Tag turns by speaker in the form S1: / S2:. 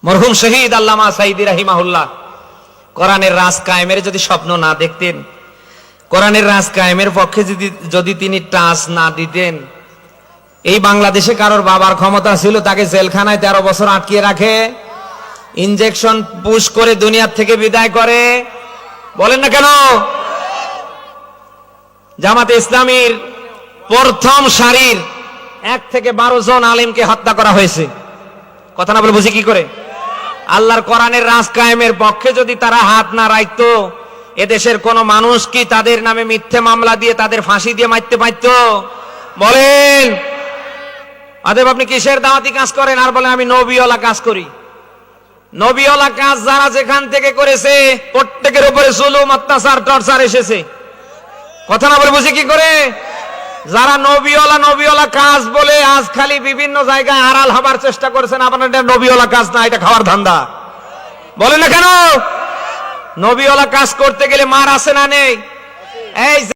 S1: মরহুম শহীদ আল্লামা সাইদি রাহিমাহুল্লাহ কোরআনের রাজ কায়েমের যদি স্বপ্ন না দেখতেন, কোরআনের রাজ কায়েমের পক্ষে যদি তিনি টাচ না দিতেন, এই বাংলাদেশে কারোর বাবার ক্ষমতা ছিল তাকে জেলখানায় 13 বছর আটকিয়ে রাখে, ইনজেকশন পুশ করে দুনিয়ার থেকে বিদায় করে? বলেন না কেন? জামাতে ইসলামীর প্রথম সারির 1 থেকে 12 জন আলেমকে হত্যা করা হয়েছে। কথা না বলে বুঝি কি করে? আল্লাহর কোরআনের রাজ কায়েমের পক্ষে যদি তারা হাত না রাখতো, এদেশের কোন মানুষ কি তাদের নামে মিথ্যে মামলা দিয়ে তাদের ফাঁসি দিয়ে মারতে পারত? বলেন। অতএব আপনি কিসের দাওয়াতি কাজ করেন আর বলেন আমি নবীওয়ালা কাজ করি? নবীওয়ালা কাজ যারা যেখান থেকে করেছে প্রত্যেকের উপরে জুলুম, অত্যাচার, টর্চার এসেছে। কথা না বলে বুঝি কি করে? যারা নবীওয়ালা কাজ বলে আজ খালি বিভিন্ন জায়গায় আড়াল হবার চেষ্টা করেছেন, আপনার এটা নবীওয়ালা কাজ না, এটা খাওয়ার ধান্দা। বলেন না কেন? নবীওয়ালা কাজ করতে গেলে মার আছে না নেই? এই